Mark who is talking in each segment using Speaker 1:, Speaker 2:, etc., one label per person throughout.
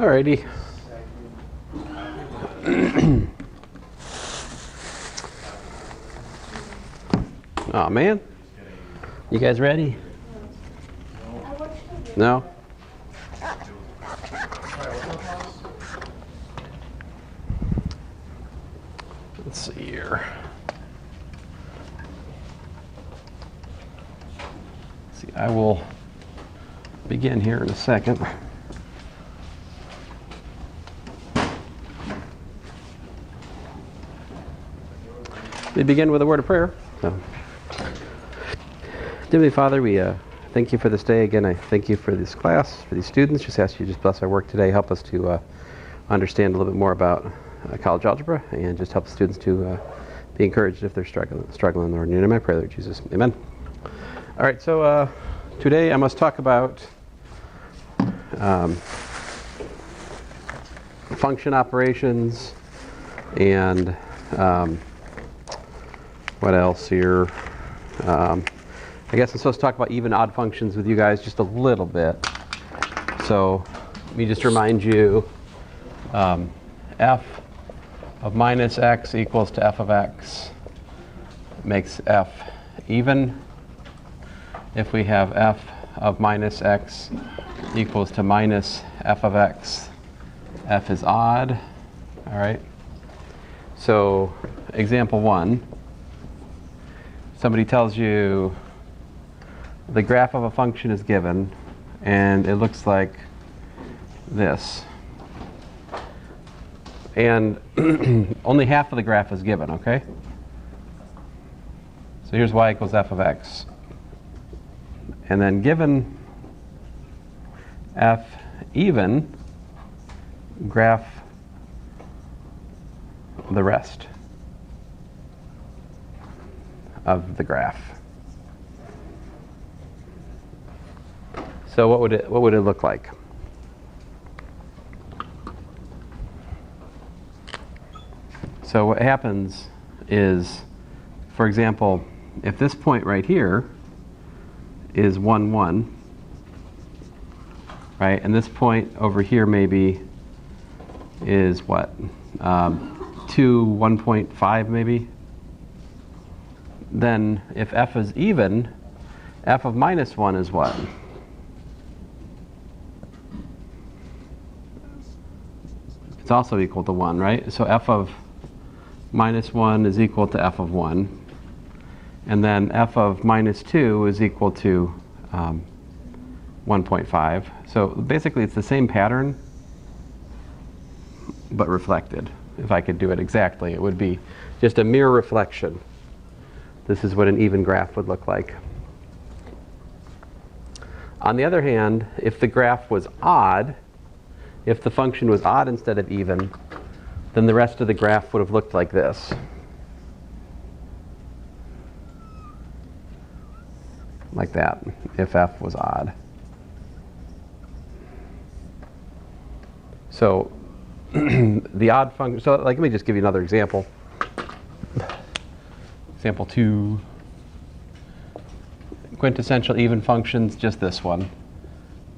Speaker 1: Alrighty. Oh man, you guys ready? No? Let's see here. See, I will begin here in a second. We begin with a word of prayer. So, Heavenly Father, we thank you for this day. Again, I thank you for this class, for these students. Just ask you to just bless our work today. Help us to understand a little bit more about college algebra, and just help students to be encouraged if they're struggling. Lord, in your name I pray, Lord Jesus. Amen. All right, so today I must talk about function operations and what else here? I guess I'm supposed to talk about even odd functions with you guys just a little bit. So let me just remind you, f of minus x equals to f of x makes f even. If we have f of minus x equals to minus f of x, f is odd. All right. So example 1. Somebody tells you the graph of a function is given, and it looks like this. And only half of the graph is given, okay? So here's y equals f of x. And then given f even, graph the rest of the graph. So what would it look like? So what happens is, for example, if this point right here is 1, 1, right, and this point over here maybe is what? 2, 1.5 maybe? Then if f is even, f of minus 1 is what? It's also equal to 1, right? So f of minus 1 is equal to f of 1. And then f of minus 2 is equal to 1.5. So basically it's the same pattern, but reflected. If I could do it exactly, it would be just a mirror reflection. This is what an even graph would look like. On the other hand, if the graph was odd, if the function was odd instead of even, then the rest of the graph would have looked like this. Like that, if f was odd. So the odd function, so like, let me just give you another example. Example 2, quintessential even functions, just this one.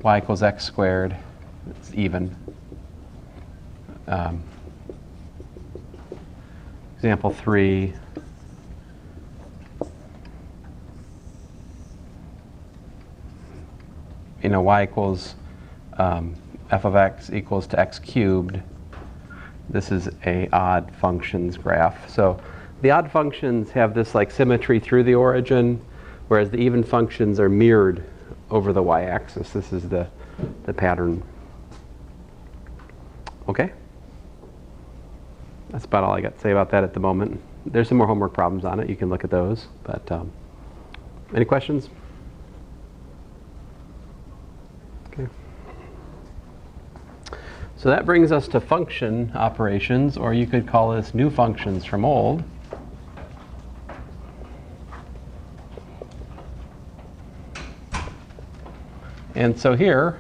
Speaker 1: Y equals x squared, it's even. Example 3, y equals f of x equals to x cubed. This is a odd functions graph. So the odd functions have this like symmetry through the origin, whereas the even functions are mirrored over the y-axis. This is the pattern. Okay? That's about all I got to say about that at the moment. There's some more homework problems on it. You can look at those. But any questions? Okay. So that brings us to function operations, or you could call this new functions from old. And so here,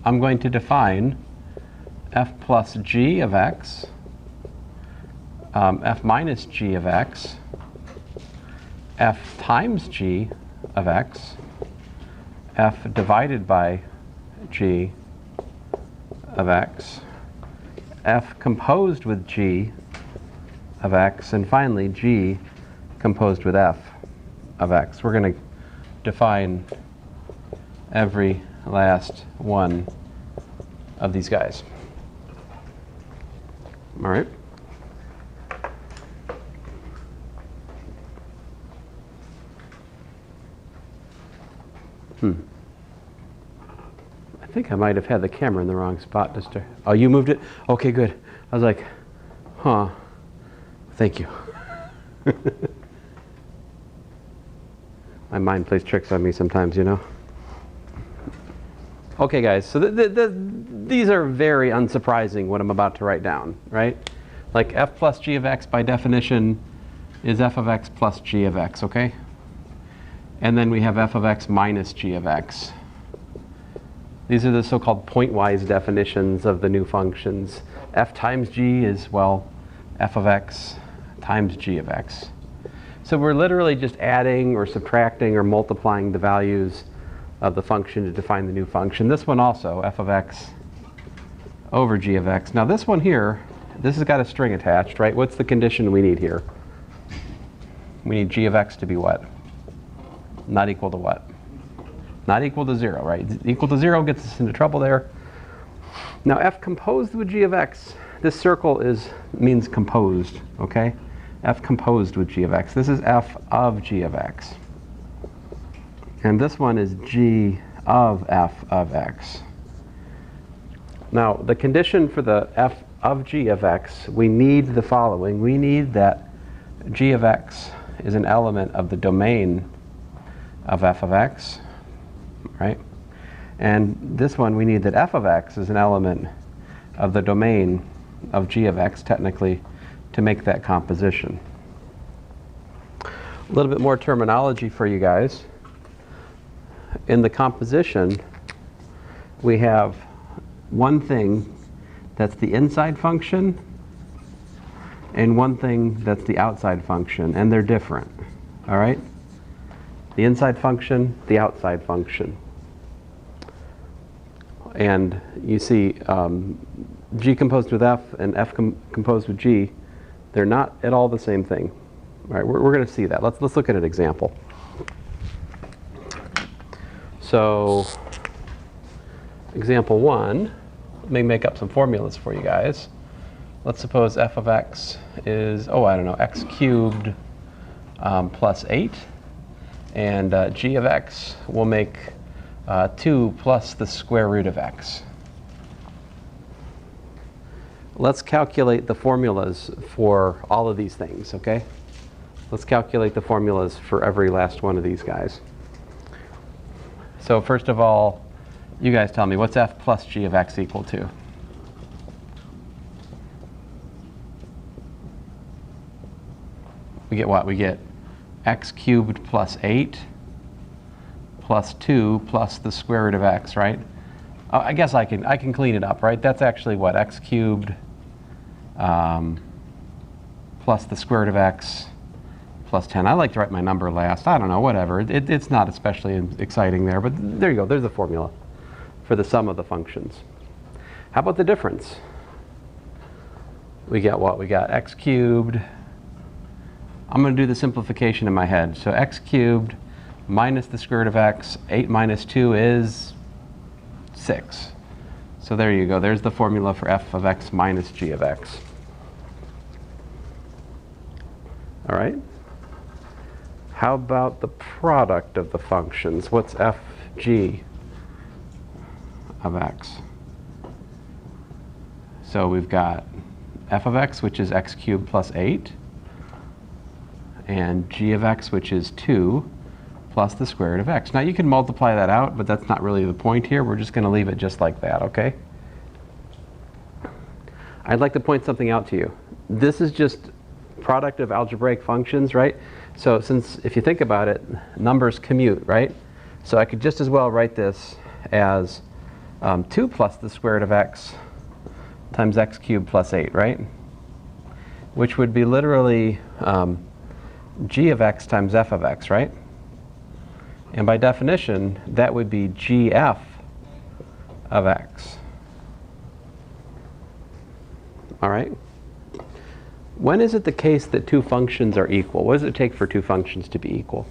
Speaker 1: I'm going to define f plus g of x, f minus g of x, f times g of x, f divided by g of x, f composed with g of x, and finally g composed with f of x. We're going to define every last one of these guys. All right. I think I might have had the camera in the wrong spot just to, oh, you moved it? Okay, good. I was like, huh, thank you. My mind plays tricks on me sometimes, you know. Okay, guys, so these are very unsurprising what I'm about to write down, right? Like f plus g of x by definition is f of x plus g of x, okay? And then we have f of x minus g of x. These are the so-called point-wise definitions of the new functions. F times g is, well, f of x times g of x. So we're literally just adding or subtracting or multiplying the values of the function to define the new function. This one also, f of x over g of x. Now this one here, this has got a string attached, right? What's the condition we need here? We need g of x to be what? Not equal to what? Not equal to 0, right? Equal to 0 gets us into trouble there. Now f composed with g of x, this circle means composed, okay? F composed with g of x. This is f of g of x. And this one is g of f of x. Now the condition for the f of g of x, we need the following. We need that g of x is an element of the domain of f of x, right? And this one, we need that f of x is an element of the domain of g of x, technically, to make that composition. A little bit more terminology for you guys. In the composition, we have one thing that's the inside function and one thing that's the outside function, and they're different, all right? The inside function, the outside function. And you see g composed with f and f composed with g, they're not at all the same thing. All right, we're going to see that. Let's look at an example. So, example 1, let me make up some formulas for you guys. Let's suppose f of x is, oh, I don't know, x cubed plus 8. And g of x will make 2 plus the square root of x. Let's calculate the formulas for all of these things, okay? Let's calculate the formulas for every last one of these guys. So first of all, you guys tell me, what's f plus g of x equal to? We get what? We get x cubed plus 8 plus 2 plus the square root of x, right? I guess I can clean it up, right? That's actually what? X cubed plus the square root of x plus 10. I like to write my number last. I don't know, whatever. It's not especially exciting there, but there you go. There's the formula for the sum of the functions. How about the difference? We get what? We got x cubed. I'm going to do the simplification in my head. So x cubed minus the square root of x, 8 minus 2 is 6. So there you go. There's the formula for f of x minus g of x. All right. How about the product of the functions? What's fg of x? So we've got f of x, which is x cubed plus 8, and g of x, which is 2, plus the square root of x. Now you can multiply that out, but that's not really the point here. We're just going to leave it just like that, okay? I'd like to point something out to you. This is just product of algebraic functions, right? So since, if you think about it, numbers commute, right? So I could just as well write this as 2 plus the square root of x times x cubed plus 8, right? Which would be literally g of x times f of x, right? And by definition, that would be gf of x. All right? When is it the case that two functions are equal? What does it take for two functions to be equal?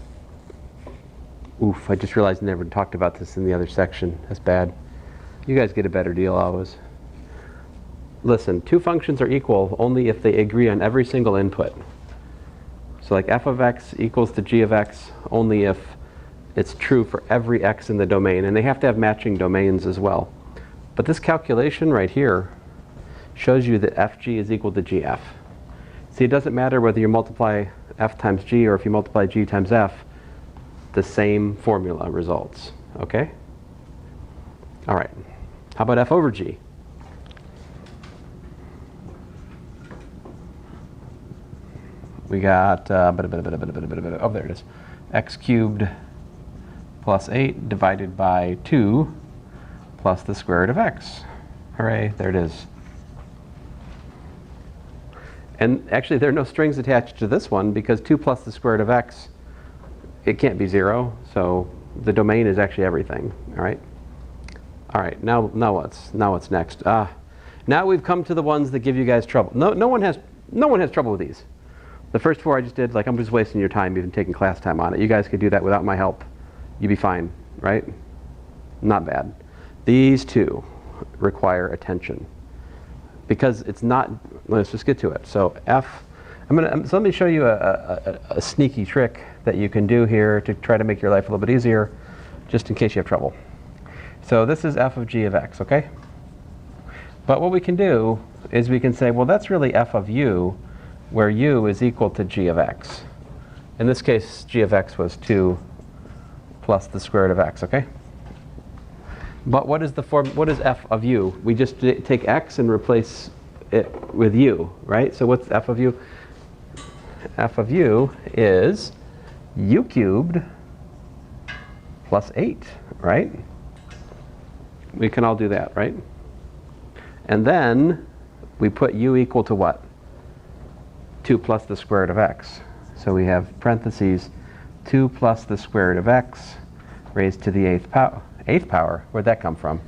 Speaker 1: Oof, I just realized I never talked about this in the other section. That's bad. You guys get a better deal always. Listen, two functions are equal only if they agree on every single input. So like f of x equals to g of x only if it's true for every x in the domain. And they have to have matching domains as well. But this calculation right here shows you that fg is equal to gf. See, it doesn't matter whether you multiply f times g or if you multiply g times f, the same formula results. Okay? All right. How about f over g? We got, oh, there it is. X cubed plus 8 divided by 2 plus the square root of x. Hooray, there it is. And actually, there are no strings attached to this one because 2 plus the square root of x, it can't be 0. So the domain is actually everything. All right. All right. Now what's next? Now we've come to the ones that give you guys trouble. No one has trouble with these. The first four I just did, like, I'm just wasting your time even taking class time on it. You guys could do that without my help. You'd be fine, right? Not bad. These two require attention because it's not. Let's just get to it. So f. So let me show you a sneaky trick that you can do here to try to make your life a little bit easier, just in case you have trouble. So this is f of g of x, okay? But what we can do is we can say, well, that's really f of u, where u is equal to g of x. In this case, g of x was 2 plus the square root of x, okay? But what is f of u? We just take x and replace it with u, right? So what's f of u? F of u is u cubed plus 8, right? We can all do that, right? And then we put u equal to what? 2 plus the square root of x. So we have parentheses 2 plus the square root of x raised to the eighth power. Where'd that come from?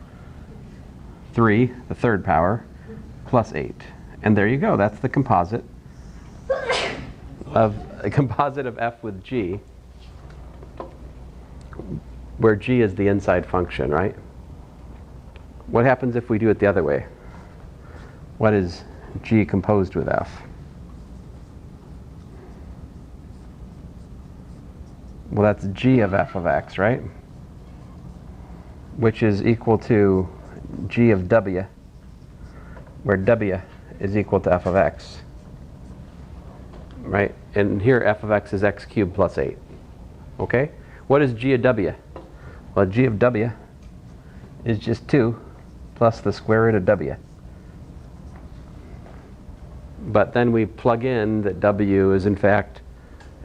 Speaker 1: 3, the third power, plus 8. And there you go. That's the composite of f with g, where g is the inside function, right? What happens if we do it the other way? What is g composed with f? Well, that's g of f of x, right? Which is equal to g of w, where w is equal to f of x, right? And here f of x is x cubed plus 8, okay? What is g of w? Well, g of w is just 2 plus the square root of w. But then we plug in that w is in fact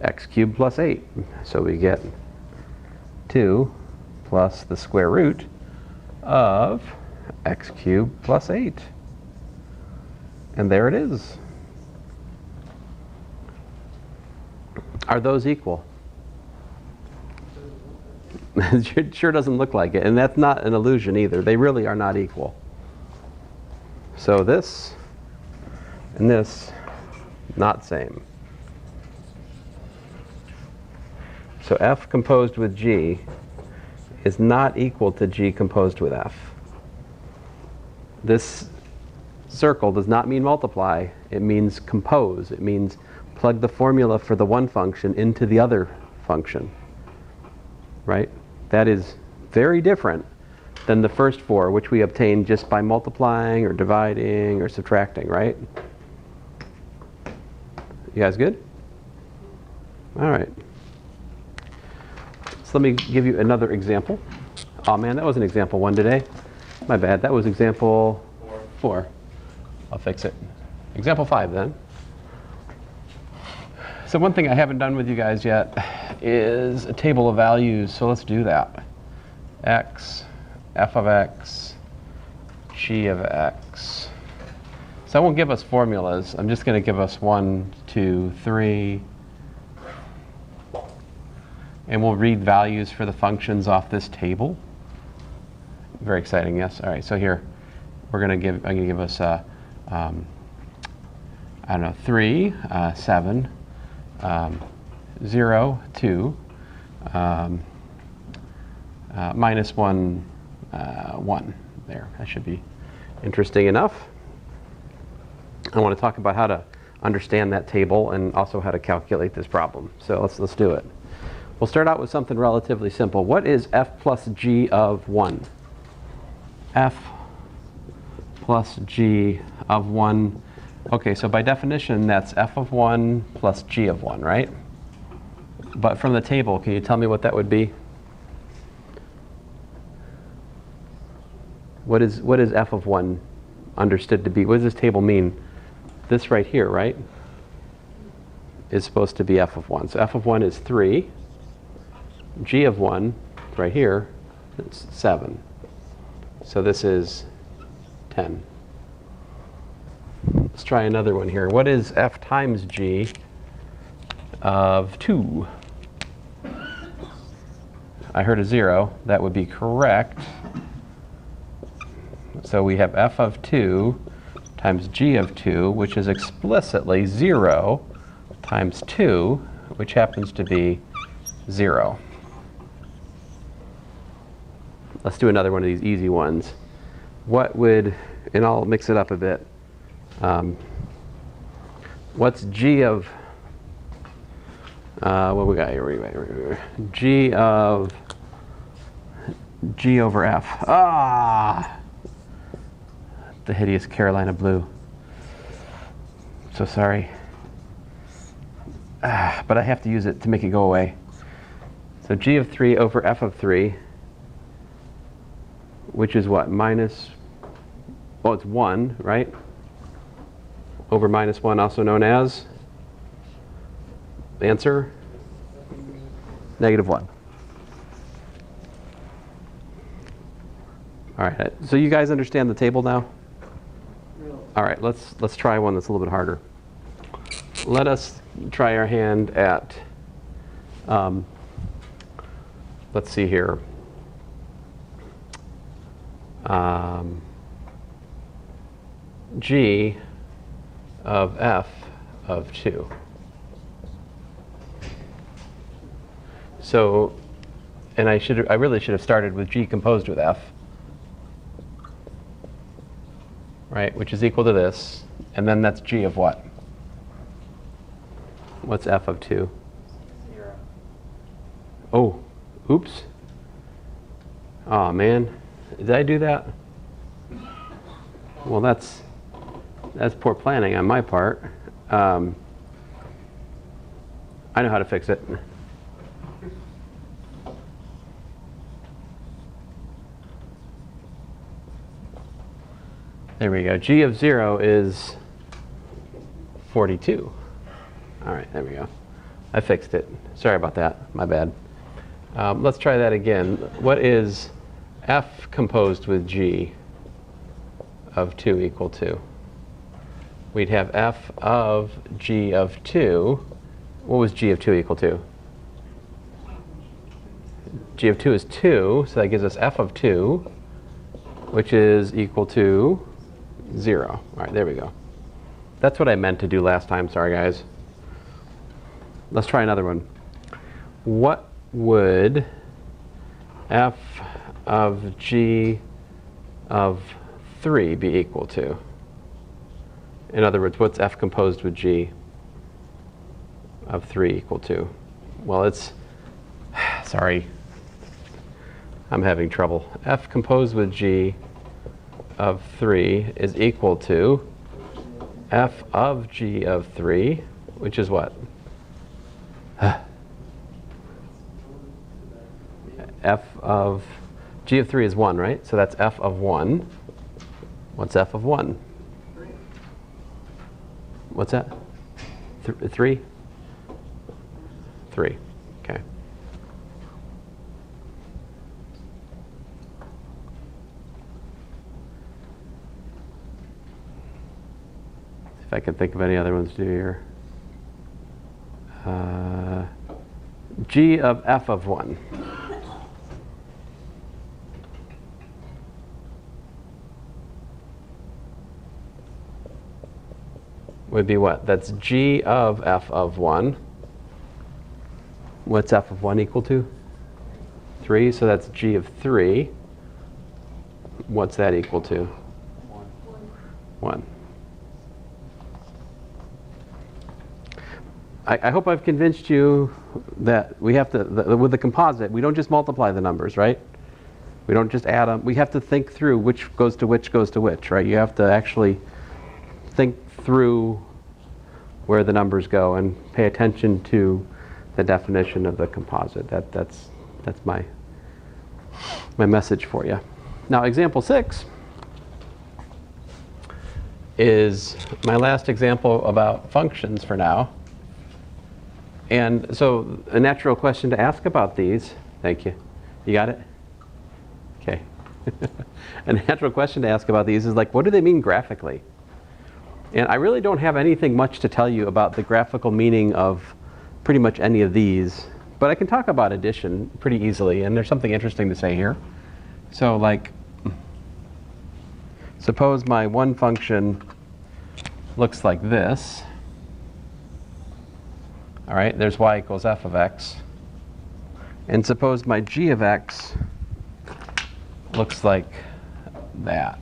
Speaker 1: x cubed plus 8. So we get 2 plus the square root of x cubed plus 8. And there it is. Are those equal? It sure doesn't look like it. And that's not an illusion either. They really are not equal. So this and this, not same. So f composed with g is not equal to g composed with f. This circle does not mean multiply. It means compose. It means plug the formula for the one function into the other function. Right? That is very different than the first four, which we obtained just by multiplying or dividing or subtracting, right? You guys good? All right. So let me give you another example. Oh man, that wasn't example 1 today. My bad, that was example 4. I'll fix it. Example 5 then. So one thing I haven't done with you guys yet is a table of values, so let's do that. X, f of x, g of x. So I won't give us formulas. I'm just going to give us 1, 2, 3. And we'll read values for the functions off this table. Very exciting, yes? All right, so here, I'm going to give us I don't know, 3, 7, 0, 2, minus 1, 1. There, that should be interesting enough. I want to talk about how to understand that table and also how to calculate this problem. So let's do it. We'll start out with something relatively simple. What is f plus g of 1? F plus g of 1. Okay, so by definition, that's f of 1 plus g of 1, right? But from the table, can you tell me what that would be? What is f of 1 understood to be? What does this table mean? This right here, right, is supposed to be f of 1. So f of 1 is 3. G of 1, right here, it's 7. So this is 10. Let's try another one here. What is f times g of 2? I heard a 0. That would be correct. So we have f of 2 times g of 2, which is explicitly 0 times 2, which happens to be 0. Let's do another one of these easy ones. What would, and I'll mix it up a bit. What's g of, what we got here? G of g over f. Ah! The hideous Carolina blue. So sorry. But I have to use it to make it go away. So g of 3 over f of 3, which is what? Minus, oh, it's 1, right? Over minus 1, also known as? Answer? Negative 1. All right, so you guys understand the table now? All right, let's try one that's a little bit harder. Let us try our hand at, let's see here. G of f of 2. So, and I really should have started with g composed with f, right, which is equal to this, and then that's g of what? What's f of 2?
Speaker 2: 0.
Speaker 1: Oh, oops. Oh man, did I do that? Well, that's poor planning on my part. I know how to fix it. There we go. G of 0 is 42. All right, there we go. I fixed it. Sorry about that. My bad. Let's try that again. What is f composed with g of 2 equal to? We'd have f of g of 2. What was g of 2 equal to? G of 2 is 2, so that gives us f of 2, which is equal to 0. All right, there we go. That's what I meant to do last time. Sorry, guys. Let's try another one. What would f of g of 3 be equal to? In other words, what's f composed with g of 3 equal to? Well, it's, sorry, I'm having trouble. F composed with g of 3 is equal to f of g of 3, which is what? F of g of 3 is 1, right? So that's f of 1. What's f of 1? What's that? 3? 3. Okay. If I can think of any other ones to do here. G of f of 1. would be what? That's g of f of 1. What's f of 1 equal to? 3, so that's g of 3. What's that equal to? 1. I hope I've convinced you that we have to, with the composite, we don't just multiply the numbers, right? We don't just add them. We have to think through which goes to which goes to which, right? You have to actually think through where the numbers go and pay attention to the definition of the composite. That's my message for you. Now, example 6 is my last example about functions for now. And so a natural question to ask about these, thank you. You got it? Okay. A natural question to ask about these is like, what do they mean graphically? And I really don't have anything much to tell you about the graphical meaning of pretty much any of these, but I can talk about addition pretty easily, and there's something interesting to say here. So like, suppose my one function looks like this. All right, there's y equals f of x. And suppose my g of x looks like that.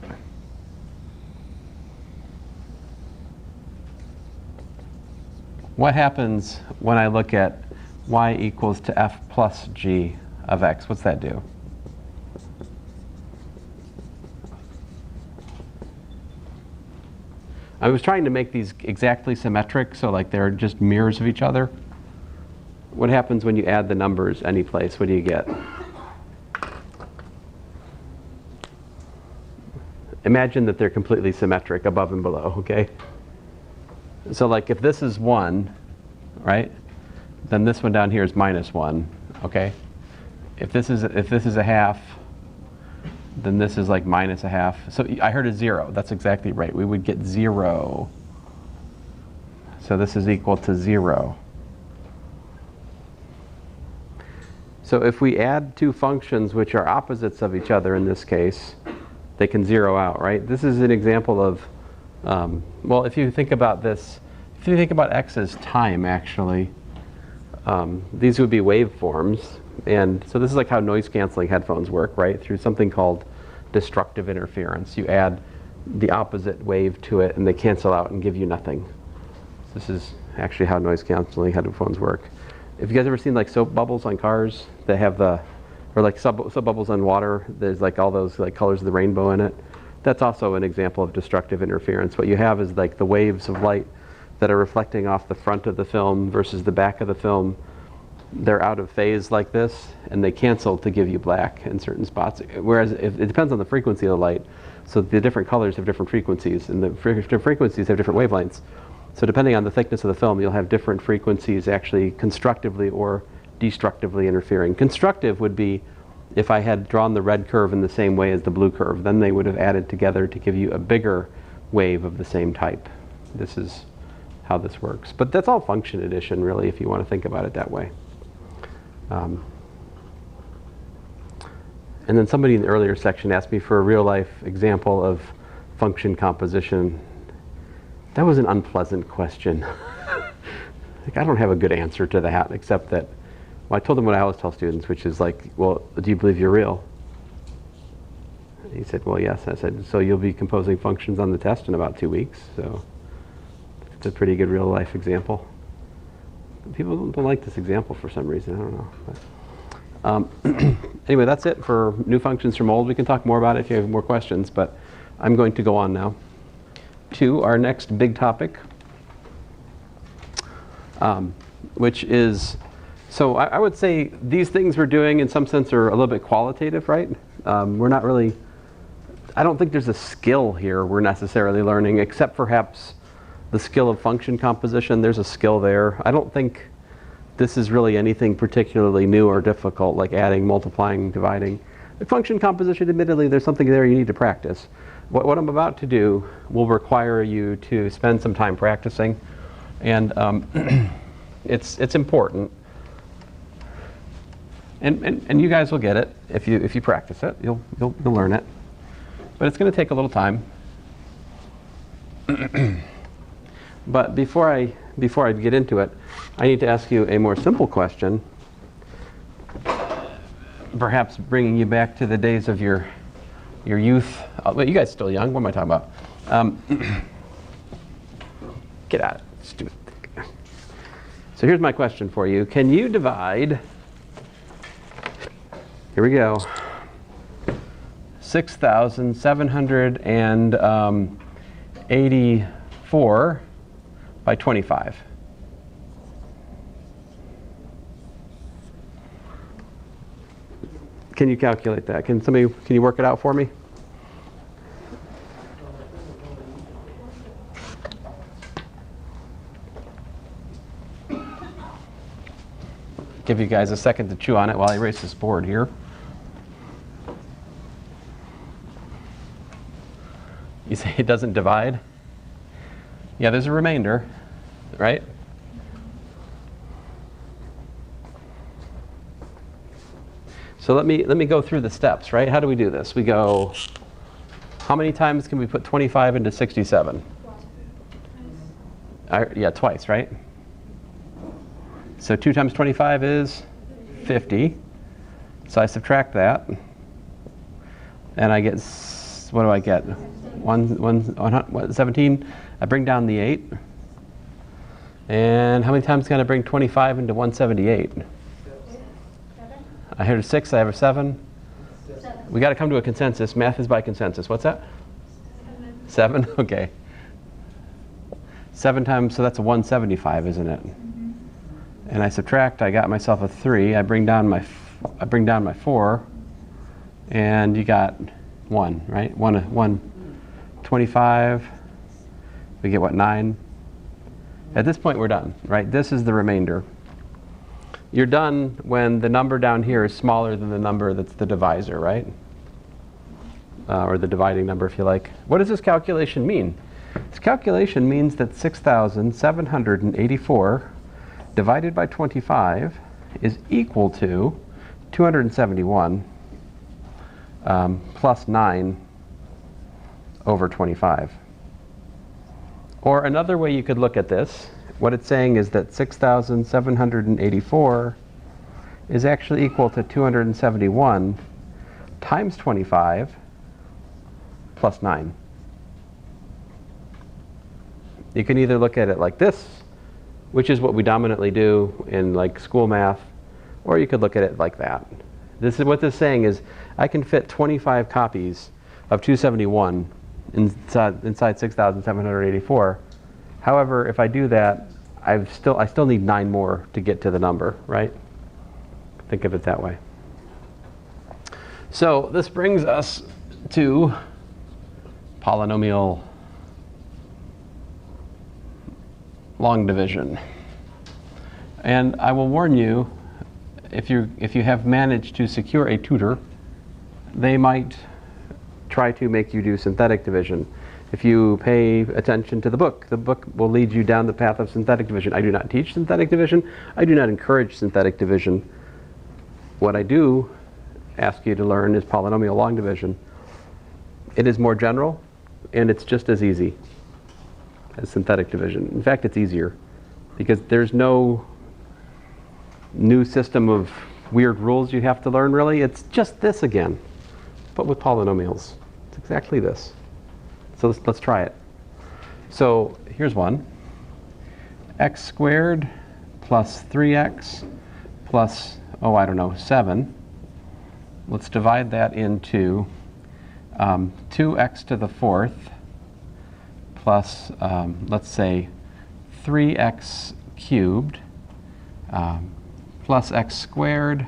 Speaker 1: What happens when I look at y equals to f plus g of x? What's that do? I was trying to make these exactly symmetric, so like they're just mirrors of each other. What happens when you add the numbers any place? What do you get? Imagine that they're completely symmetric above and below, okay? So like if this is 1, right? Then this one down here is -1, okay? If this is a half, then this is like -1/2. So I heard a 0. That's exactly right. We would get 0. So this is equal to 0. So if we add two functions which are opposites of each other in this case, they can zero out, right? This is an example of, well, if you think about this, if you think about x as time, actually, these would be waveforms. And so this is like how noise-canceling headphones work, right? Through something called destructive interference. You add the opposite wave to it, and they cancel out and give you nothing. This is actually how noise-canceling headphones work. Have you guys ever seen like soap bubbles on cars that have the, or like soap bubbles on water? There's like all those like colors of the rainbow in it. That's also an example of destructive interference. What you have is like the waves of light that are reflecting off the front of the film versus the back of the film. They're out of phase like this, and they cancel to give you black in certain spots. Whereas it depends on the frequency of the light. So the different colors have different frequencies, and the different frequencies have different wavelengths. So depending on the thickness of the film, you'll have different frequencies actually constructively or destructively interfering. Constructive would be if I had drawn the red curve in the same way as the blue curve. Then they would have added together to give you a bigger wave of the same type. This is how this works. But that's all function addition, really, if you want to think about it that way. And then somebody in the earlier section asked me for a real-life example of function composition. That was an unpleasant question. Like, I don't have a good answer to that, except that, well, I told them what I always tell students, which is like, well, do you believe you're real? He said, well, yes. I said, so you'll be composing functions on the test in about 2 weeks. So it's a pretty good real-life example. People don't like this example for some reason. I don't know. But, anyway, that's it for new functions from old. We can talk more about it if you have more questions, but I'm going to go on now to our next big topic, which is, so I would say these things we're doing in some sense are a little bit qualitative, right? We're not really, I don't think there's a skill here we're necessarily learning, except perhaps the skill of function composition. There's a skill there. I don't think this is really anything particularly new or difficult, like adding, multiplying, dividing. The function composition, admittedly, there's something there you need to practice. What I'm about to do will require you to spend some time practicing, and it's important. And you guys will get it if you practice it. You'll learn it, but it's going to take a little time. But before I get into it, I need to ask you a more simple question, perhaps bringing you back to the days of your youth. Well, you guys are still young. What am I talking about? Get out of it. Stupid. So here's my question for you. Can you divide, here we go, 6,784 by 25? Can you calculate that? Can you work it out for me? Give you guys a second to chew on it while I erase this board here. You say it doesn't divide? Yeah, there's a remainder, right? So let me go through the steps, right? How do we do this? We go, how many times can we put 25 into 67? Yeah, twice, right? So 2 times 25 is 50. So I subtract that. And I get, what do I get? 17. I bring down the 8. And how many times can I bring 25 into 178? 7. I heard a 6, I have a 7. 7. We got to come to a consensus. Math is by consensus. What's that? 7. 7? Okay. 7 times, so that's a 175, isn't it? And I subtract, I got myself a 3. I bring down my 4, and you got 1, right? 25. We get what, 9? At this point, we're done, right? This is the remainder. You're done when the number down here is smaller than the number that's the divisor, right? Or the dividing number, if you like. What does this calculation mean? This calculation means that 6,784 divided by 25 is equal to 271 plus 9 over 25. Or another way you could look at this, what it's saying is that 6,784 is actually equal to 271 times 25 plus 9. You can either look at it like this, which is what we dominantly do in like school math, or you could look at it like that. This is what this is saying is I can fit 25 copies of 271 inside 6,784. However, if I do that, I still need 9 more to get to the number, right? Think of it that way. So this brings us to polynomial long division. And I will warn you, if you have managed to secure a tutor, they might try to make you do synthetic division. If you pay attention to the book will lead you down the path of synthetic division. I do not teach synthetic division. I do not encourage synthetic division. What I do ask you to learn is polynomial long division. It is more general, and it's just as easy as synthetic division. In fact, it's easier because there's no new system of weird rules you have to learn, really. It's just this again, but with polynomials. It's exactly this. So let's try it. So here's one. X squared plus 3x plus, 7. Let's divide that into 2x to the 4th plus, let's say, 3x cubed plus x squared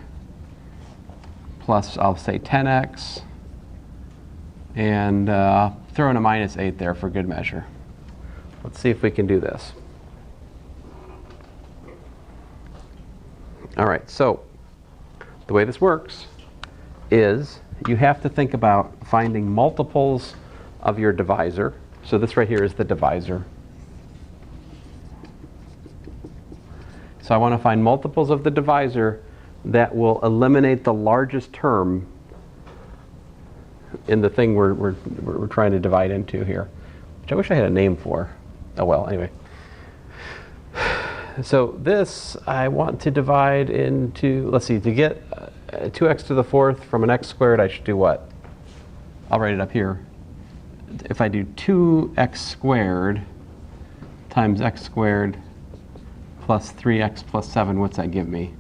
Speaker 1: plus, I'll say, 10x, and throw in a minus 8 there for good measure. Let's see if we can do this. All right, so the way this works is you have to think about finding multiples of your divisor. So this right here is the divisor. So I want to find multiples of the divisor that will eliminate the largest term in the thing we're trying to divide into here, which I wish I had a name for. Oh well, anyway. So this I want to divide into, let's see, to get 2x to the fourth from an x squared, I should do what? I'll write it up here. If I do 2x squared times x squared plus 3x plus 7, what's that give me?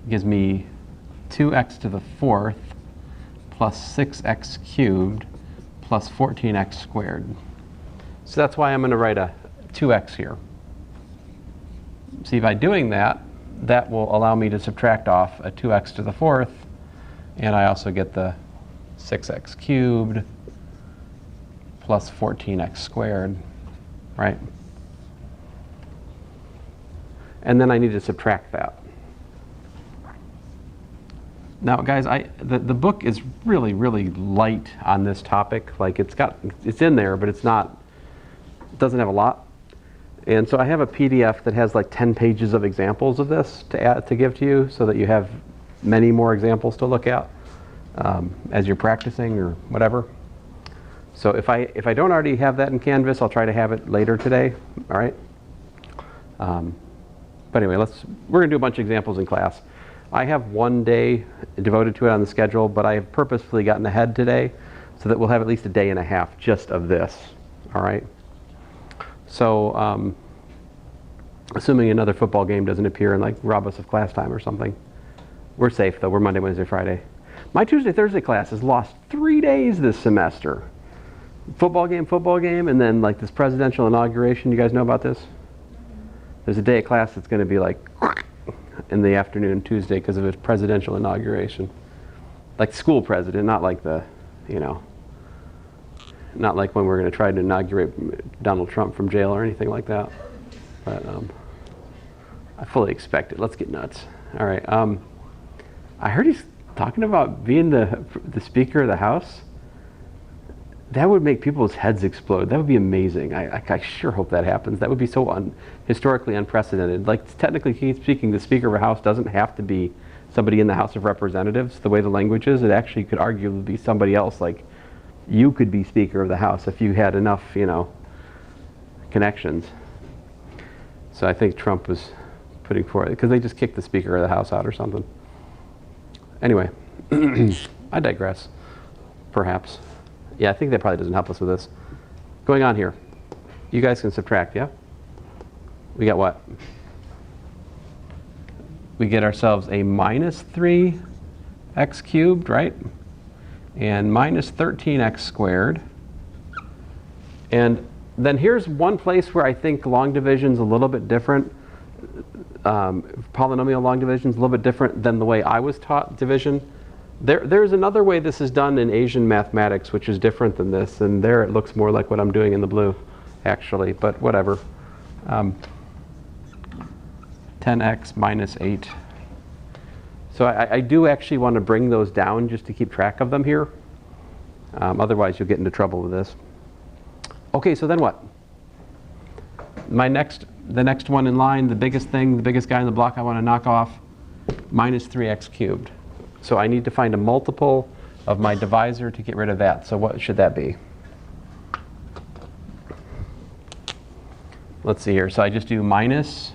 Speaker 1: It gives me 2x to the fourth plus 6x cubed plus 14x squared. So that's why I'm going to write a 2x here. See, by doing that, that will allow me to subtract off a 2x to the fourth, and I also get the 6x cubed plus 14x squared, right? And then I need to subtract that. Now, guys, the book is really, really light on this topic. Like, it's in there, but it doesn't have a lot. And so I have a PDF that has like 10 pages of examples of this to give to you, so that you have many more examples to look at as you're practicing or whatever. So if I don't already have that in Canvas, I'll try to have it later today. All right. But anyway, we're gonna do a bunch of examples in class. I have one day devoted to it on the schedule, but I have purposefully gotten ahead today so that we'll have at least a day and a half just of this. All right. So, assuming another football game doesn't appear and like rob us of class time or something, we're safe though. We're Monday, Wednesday, Friday. My Tuesday, Thursday class has lost 3 days this semester. Football game, and then like this presidential inauguration. You guys know about this? There's a day of class that's going to be like in the afternoon Tuesday because of its presidential inauguration. Like school president, not like not like when we're going to try to inaugurate Donald Trump from jail or anything like that. But I fully expect it. Let's get nuts. All right. I heard he's talking about being the Speaker of the House. That would make people's heads explode. That would be amazing. I sure hope that happens. That would be so historically unprecedented. Like, technically speaking, the Speaker of a House doesn't have to be somebody in the House of Representatives. The way the language is, it actually could arguably be somebody else. Like, you could be Speaker of the House if you had enough, connections. So I think Trump was putting forward, because they just kicked the Speaker of the House out or something. Anyway, I digress, perhaps. Yeah, I think that probably doesn't help us with this. Going on here. You guys can subtract, yeah? We got what? We get ourselves a minus 3x cubed, right? And minus 13x squared. And then here's one place where I think long division's a little bit different. Polynomial long division's a little bit different than the way I was taught division. There's another way this is done in Asian mathematics, which is different than this, and there it looks more like what I'm doing in the blue, actually, but whatever. 10x minus 8. So I do actually want to bring those down just to keep track of them here. Otherwise, you'll get into trouble with this. Okay, so then what? The next one in line, the biggest guy in the block I want to knock off, minus 3x cubed. So I need to find a multiple of my divisor to get rid of that. So what should that be? Let's see here. So I just do minus,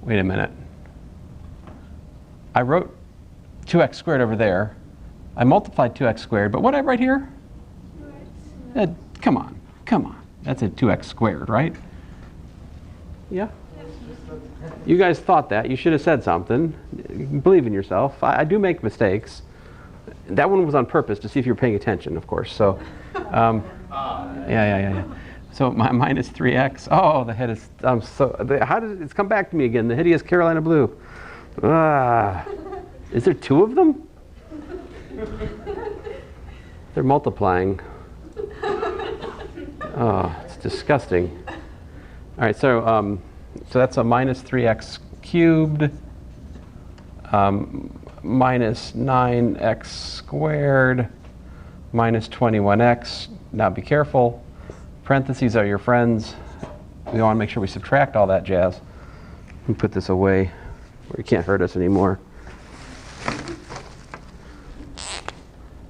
Speaker 1: wait a minute. I wrote 2x squared over there. I multiplied 2x squared, but what did I write here? Come on. That's a 2x squared, right? Yeah? You guys thought that. You should have said something. Believe in yourself. I do make mistakes. That one was on purpose to see if you're paying attention, of course. So, yeah. So my minus 3x. Oh, the head is. How did it's come back to me again? The hideous Carolina blue. Is there 2 of them? They're multiplying. Oh, it's disgusting. All right, so that's a minus 3x cubed minus 9x squared minus 21x. Now be careful. Parentheses are your friends. We want to make sure we subtract all that jazz. Let me put this away where it can't hurt us anymore.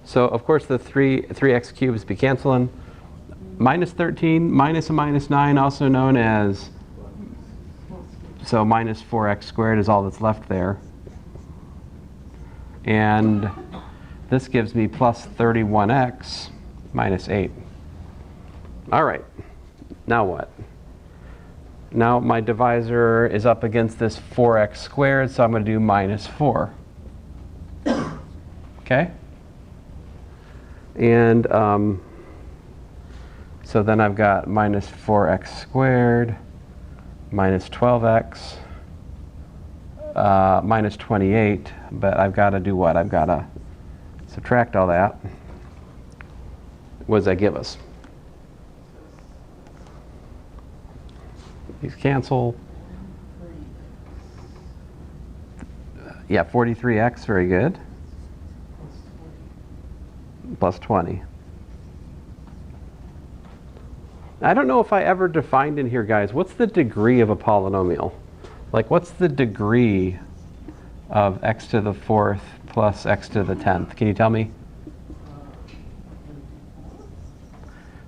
Speaker 1: So of course the 3x cubes be canceling. Minus 13 minus a minus 9, also known as So minus 4x squared is all that's left there. And this gives me plus 31x minus 8. All right, now what? Now my divisor is up against this 4x squared, so I'm going to do minus 4. Okay? And so then I've got minus 4x squared minus 12x minus 28, but I've got to do what? I've got to subtract all that. What does that give us? These cancel. Yeah, 43x, very good. Plus 20. I don't know if I ever defined in here, guys, what's the degree of a polynomial? Like, what's the degree of x to the 4th plus x to the 10th? Can you tell me?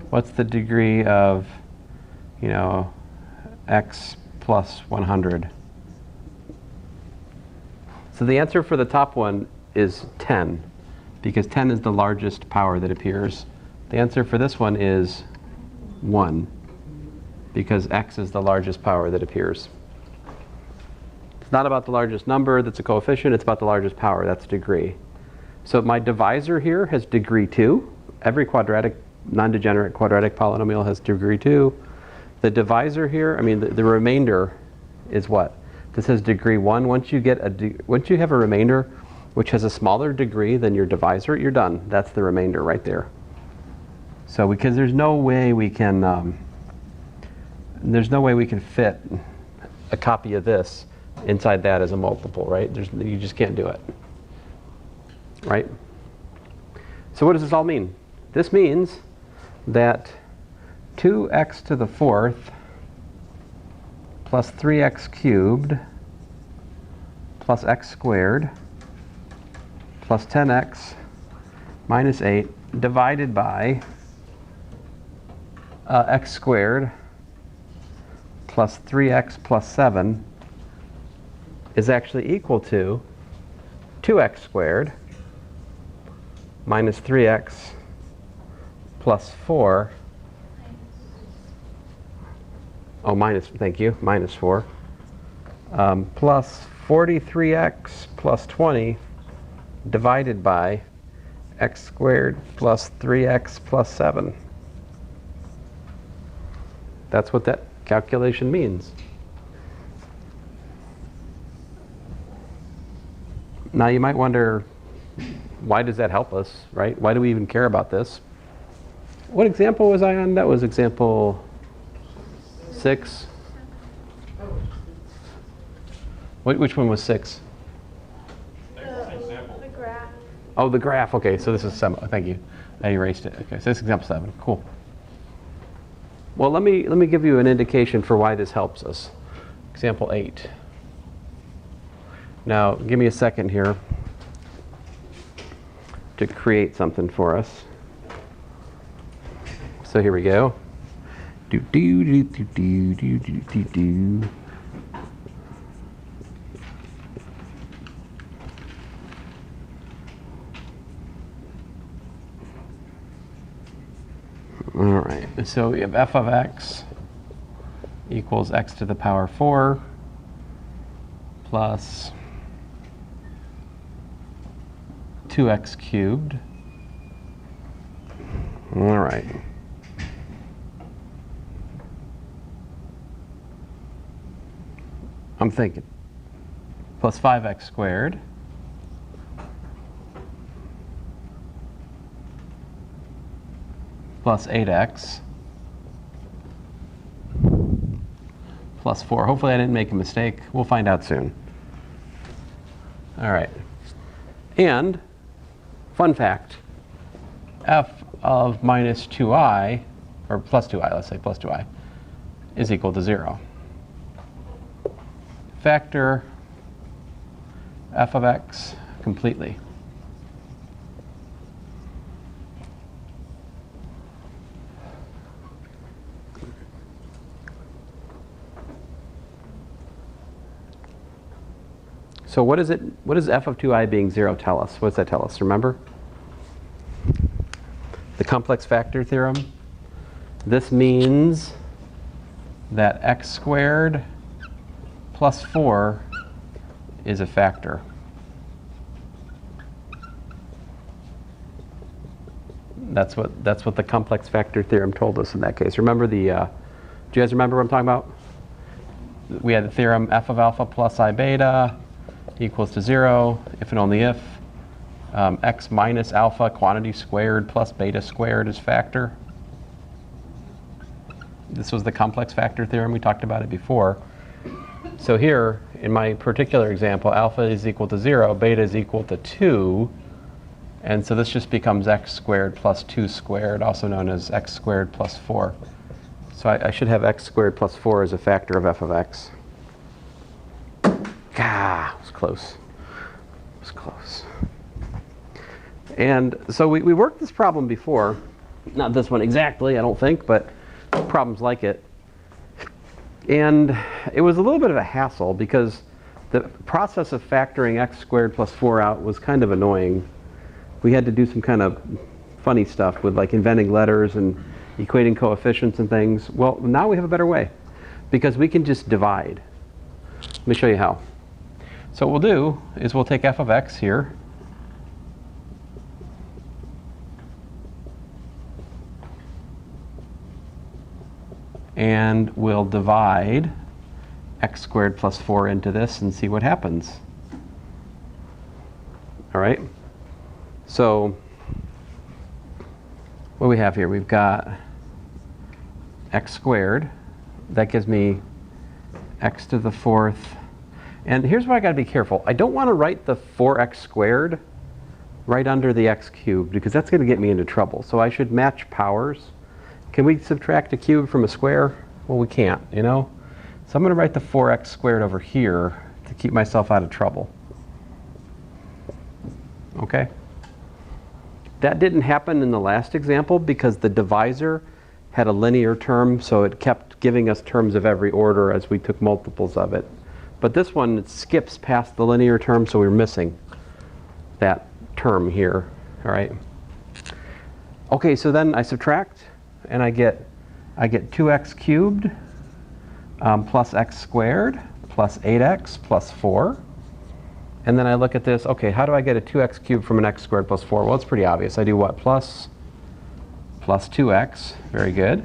Speaker 1: What's the degree of, you know, x plus 100? So the answer for the top one is 10, because 10 is the largest power that appears. The answer for this one is 1, because x is the largest power that appears. It's not about the largest number that's a coefficient, it's about the largest power, that's degree. So my divisor here has degree 2. Every quadratic, non-degenerate quadratic polynomial has degree 2. The divisor here, I mean the remainder is what? This has degree 1. Once you have a remainder which has a smaller degree than your divisor, you're done. That's the remainder right there. So because there's no way we can fit a copy of this inside that as a multiple, right? You just can't do it, right? So what does this all mean? This means that 2x to the 4th plus 3x cubed plus x squared plus 10x minus 8 divided by x squared plus 3x plus 7 is actually equal to 2x squared minus 3x plus 4. Oh, minus, thank you, minus 4. Plus 43x plus 20 divided by x squared plus 3x plus 7. That's what that calculation means. Now you might wonder, why does that help us, right? Why do we even care about this? What example was I on? That was example 6. Which one was 6?
Speaker 2: The graph.
Speaker 1: Oh, the graph. Okay, so this is 7. Thank you. I erased it. Okay, so this is example 7. Cool. Well, let me give you an indication for why this helps us. Example 8. Now, give me a second here to create something for us. So here we go. Do do do do do do do do do. All right. So we have f of x equals x to the power 4 plus 2x cubed. All right. I'm thinking plus 5x squared plus 8x plus 4. Hopefully I didn't make a mistake. We'll find out soon. All right. And fun fact, f of minus 2i, or plus 2i, let's say plus 2i, is equal to 0. Factor f of x completely. So what is it? What does f of 2i being 0 tell us? What does that tell us? Remember? The complex factor theorem. This means that x squared plus 4 is a factor. That's what the complex factor theorem told us in that case. Remember the, do you guys remember what I'm talking about? We had the theorem f of alpha plus I beta equals to 0 if and only if x minus alpha quantity squared plus beta squared is factor. This was the complex factor theorem. We talked about it before. So here, in my particular example, alpha is equal to 0, beta is equal to 2. And so this just becomes x squared plus 2 squared, also known as x squared plus 4. So I should have x squared plus 4 as a factor of f of x. Ah, it was close. It was close. And so we worked this problem before. Not this one exactly, I don't think, but problems like it. And it was a little bit of a hassle because the process of factoring x squared plus 4 out was kind of annoying. We had to do some kind of funny stuff with like inventing letters and equating coefficients and things. Well, now we have a better way because we can just divide. Let me show you how. So what we'll do is we'll take f of x here. And we'll divide x squared plus 4 into this and see what happens. All right? So what do we have here? We've got x squared. That gives me x to the 4th. And here's where I got to be careful. I don't want to write the 4x squared right under the x cubed because that's going to get me into trouble. So I should match powers. Can we subtract a cube from a square? Well, we can't, you know? So I'm going to write the 4x squared over here to keep myself out of trouble. Okay? That didn't happen in the last example because the divisor had a linear term, so it kept giving us terms of every order as we took multiples of it. But this one, it skips past the linear term, so we're missing that term here, all right? Okay, so then I subtract. And I get 2x cubed plus x squared plus 8x plus 4. And then I look at this. OK, how do I get a 2x cubed from an x squared plus 4? Well, it's pretty obvious. I do what? Plus 2x. Very good.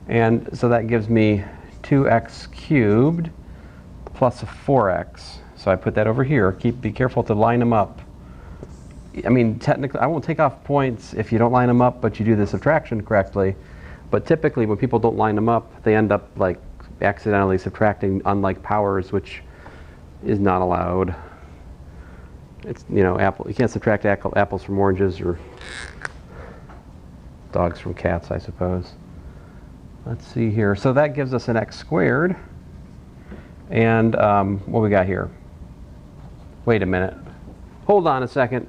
Speaker 1: And so that gives me 2x cubed plus a 4x. So I put that over here. Be careful to line them up. I mean, technically, I won't take off points if you don't line them up, but you do the subtraction correctly. But typically, when people don't line them up, they end up like accidentally subtracting unlike powers, which is not allowed. It's, you know, you can't subtract apples from oranges or dogs from cats, I suppose. Let's see here. So that gives us an x squared. And what we got here? Wait a minute. Hold on a second.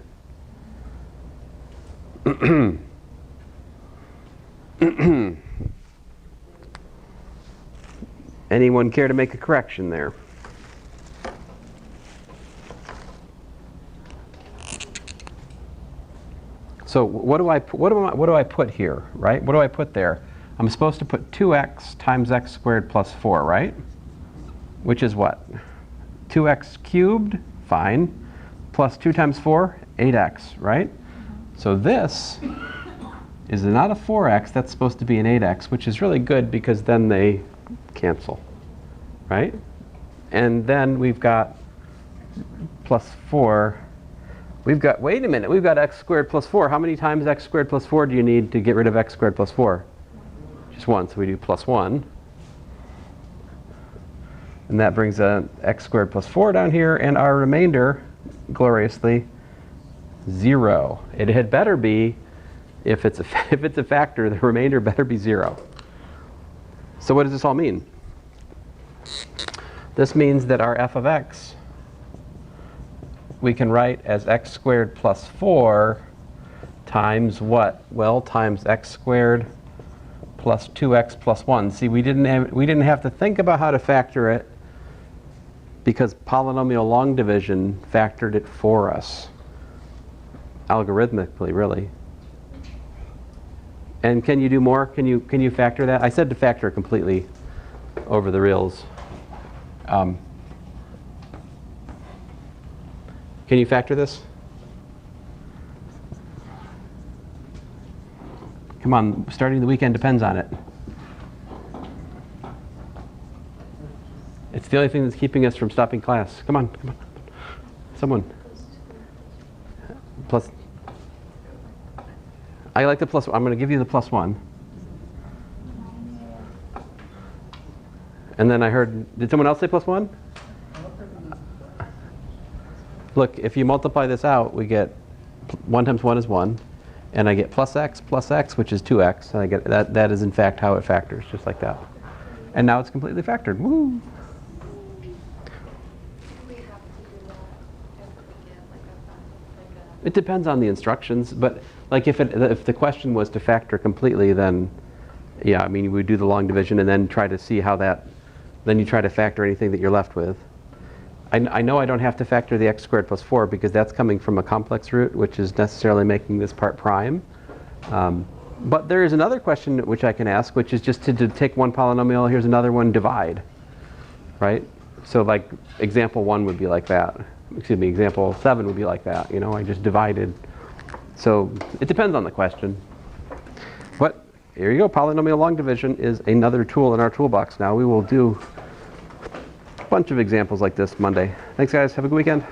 Speaker 1: Anyone care to make a correction there? So what do I put here, right? What do I put there? I'm supposed to put 2x times x squared plus 4, right? Which is what? 2x cubed, fine, plus 2 times 4, 8x, right? So this is not a 4x, that's supposed to be an 8x, which is really good because then they cancel, right? And then we've got plus 4. We've got, wait a minute, we've got x squared plus 4. How many times x squared plus 4 do you need to get rid of x squared plus 4? Just 1, so we do plus 1. And that brings x squared plus 4 down here, and our remainder, gloriously, 0. It had better be, if it's a factor, the remainder better be 0. So what does this all mean? This means that our f of x we can write as x squared plus 4 times what? Well, times x squared plus 2x plus 1. See, we didn't have to think about how to factor it because polynomial long division factored it for us. Algorithmically, really. And can you do more? Can you factor that? I said to factor completely over the reals. Can you factor this? Come on, starting the weekend depends on it. It's the only thing that's keeping us from stopping class. Come on, come on. Someone. Plus. I like the plus. I'm going to give you the plus 1. And then I heard, did someone else say plus 1? Look, if you multiply this out, we get 1 times 1 is 1. And I get plus x, which is 2x. And I get that is in fact how it factors, just like that. And now it's completely factored. Woo! It depends on the instructions, but like if the question was to factor completely, then yeah, I mean you would do the long division and then try to see how that, then you try to factor anything that you're left with. I know I don't have to factor the x squared plus 4 because that's coming from a complex root, which is necessarily making this part prime. But there is another question which I can ask, which is just to take one polynomial, here's another one, divide, right? So like example 1 would be like that. Excuse me, example 7 would be like that. You know, I just divided. So it depends on the question. But here you go, polynomial long division is another tool in our toolbox now. We will do a bunch of examples like this Monday. Thanks guys, have a good weekend.